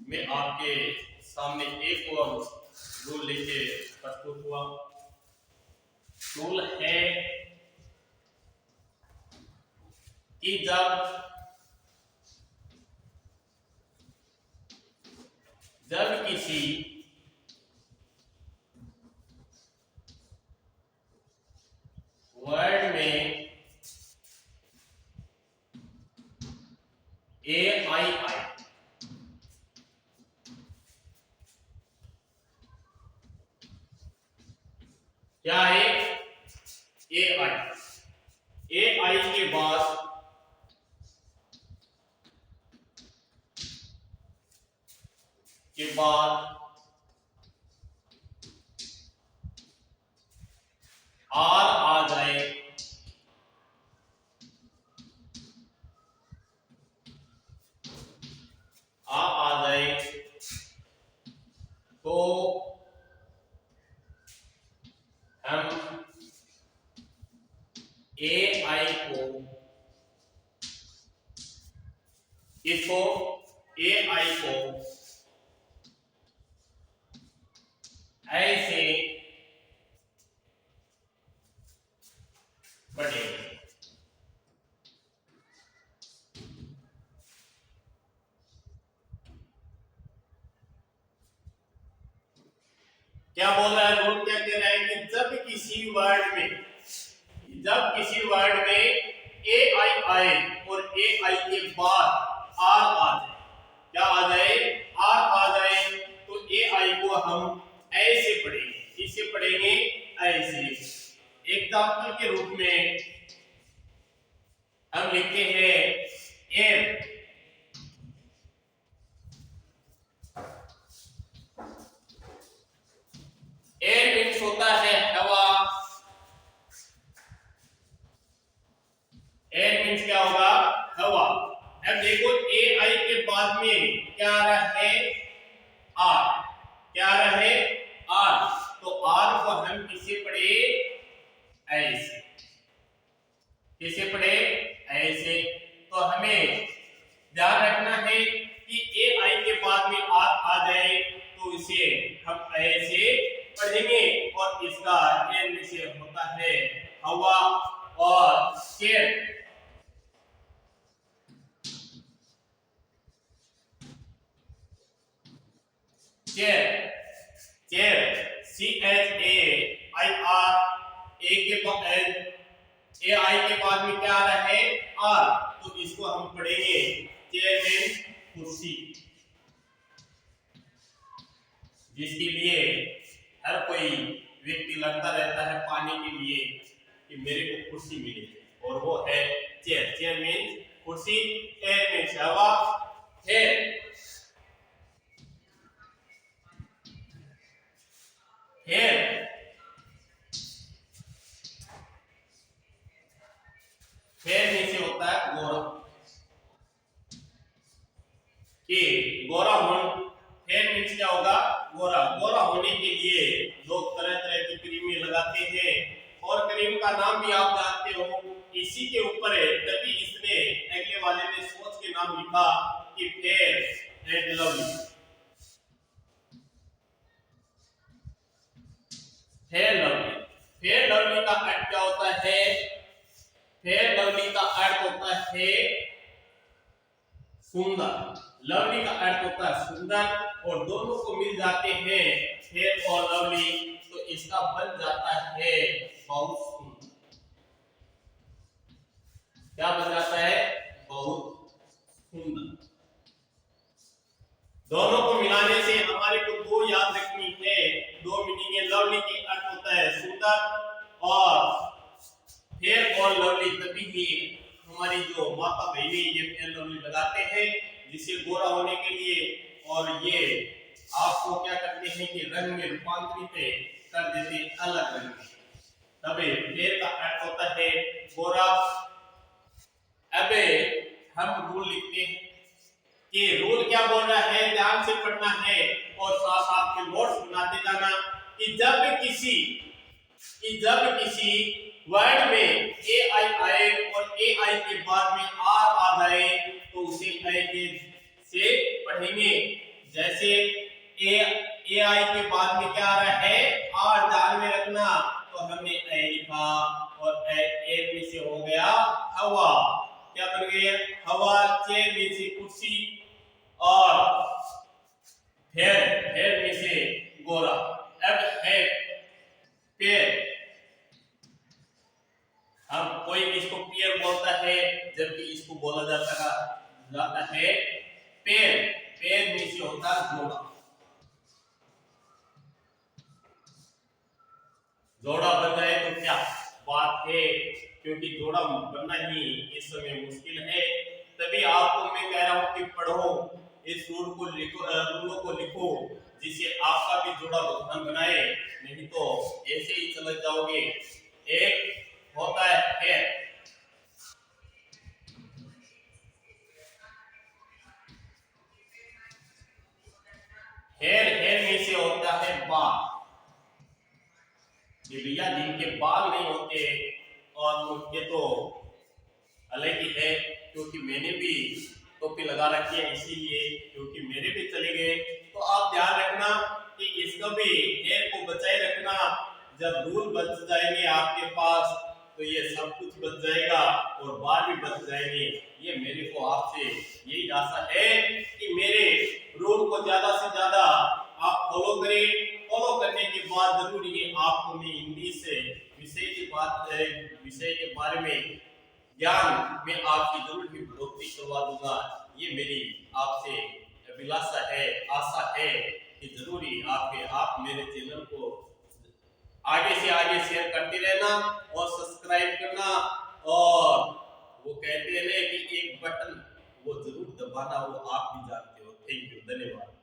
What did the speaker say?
मैं आपके सामने एक और रूल लेके प्रस्तुत हुआ। रूल है कि जब किसी वर्ड में ए आई आए, क्या है ए आई, ए आई के बाद आर आ जाए आ जाए तो हम ए आई को इसको ए आई को ऐसे पढ़ेंगे। क्या बोल रहा है रूल, क्या कह रहा है कि जब किसी वर्ड में ए आई आए और ए आई के बाद आर आ जाए, क्या आ जाए आर आ जाए, तो ए आई को हम ऐसे पढ़ेंगे। किसे पढ़ेंगे? ऐसे। एग्जाम्पल के रूप में हम लिखते हैं एम। एयर मीन्स होता है हवा। एयर मीन्स क्या होगा? हवा। अब देखो ए आई के बाद में क्या आ रहा है? आर। क्या आ रहा है? आर। तो आर को हम किसे पढ़े? ऐसे। किसे पढ़े? ऐसे। तो हमें ध्यान रखना है कि ए आई के बाद में आर आ जाए तो इसे हम ऐसे पढ़ेंगे, और इसका एयर से होता है हवा, और chair chair chair C H A I R. A के बाद ए आई के बाद में क्या आ रहा है? आर। तो इसको हम पढ़ेंगे चेयर में कुर्सी, जिसके लिए हर कोई व्यक्ति लड़ता रहता है पाने के लिए कि मेरे को कुर्सी मिले, और वो है चेयर। चेयर मीन्स कुर्सी, एयर मीन्स हवा, हेयर हेयर हेयर नीचे होता है गोरा। कि गोरा होने, हेयर मीन्स क्या होगा? गोरा। गोरा होने के लिए लोग तरह तरह की क्रीमें लगाते हैं, और क्रीम का नाम भी आप जानते हो, इसी के ऊपर है। तभी इसने अगले वाले ने सोच के नाम लिखा कि fair and lovely. Fair lovely. Fair lovely का अर्थ क्या होता है? फेयर लवली का अर्थ होता है सुंदर। लवली का अर्थ होता है सुंदर, और दोनों को मिल जाते हैं फेयर और लवली, तो इसका बन जाता है बहुत सुंदर। क्या बन जाता है? बहुत सुंदर। दोनों को मिलाने से हमारे को दो याद रखनी है, दो मीनिंग है। लवली के अर्थ होता है सुंदर, और फेयर और लवली तभी ही हमारी जो माता बहनें ये फेयर लवली लगाते हैं, जिसे गोरा होने के लिए, और ये आपको क्या करते हैं कि रंग में रूपांतरित कर देते हैं, अलग रंग में। तभी फेयर का अर्थ होता है गोरा। अब हम रूल लिखते हैं कि रूल क्या बोल रहा है, ध्यान से पढ़ना है, और साथ साथ में नोट्स बनाते जाना कि जब किसी वर्ड में ए आई आए और ए आई के बाद में आर आ जाए तो उसे ऐसे से पढ़ेंगे। जैसे ए आई के बाद में क्या आ रहा है आर, ध्यान में रखना। तो हमने ए लिखा और ए में से हो गया हवा, क्या बन गई हवा। चेयर में से कुर्सी और फेर में से गोरा। अब है पेड़, हम कोई इसको पेड़ बोलता है जबकि इसको बोला जाता है पेड़। पेड़ में से होता है जोड़ा। जोड़ा बन जाए तो क्या बात है, क्योंकि जोड़ा बनना ही इस समय मुश्किल है। तभी आपको मैं कह रहा हूं कि पढ़ो, इस रूल को लिखो, रूलों को लिखो, जिससे आपका भी जोड़ा बनाए, नहीं तो ऐसे ही चले जाओगे। एक होता है हेर, हेर में से होता है बाल। ये भैया जिनके बाल नहीं होते और उनके तो अलग ही है, क्योंकि मैंने भी टोपी लगा रखी है इसीलिए, क्योंकि मेरे भी चले गए। तो आप ध्यान रखना कि इसको भी हेयर को बचाए रखना। जब रूल बच जाएंगे आपके पास तो ये सब कुछ बच जाएगा और बाल भी बच जाएंगे। ये मेरे को आपसे यही आशा है कि मेरे रूल को ज्यादा से ज्यादा आप फॉलो करें। फॉलो करने के बाद जरूर ये आपको मैं हिंदी से विषय के बारे में ज्ञान में आपकी जरूर भी बढ़ोतरी करवा दूंगा। ये मेरी आपसे अभिलाषा है, आशा है कि जरूर ही आप मेरे चैनल को आगे से आगे शेयर करते रहना और सब्सक्राइब करना। और वो कहते हैं कि एक बटन वो जरूर दबाना, वो आप भी जानते हो। थैंक यू, धन्यवाद।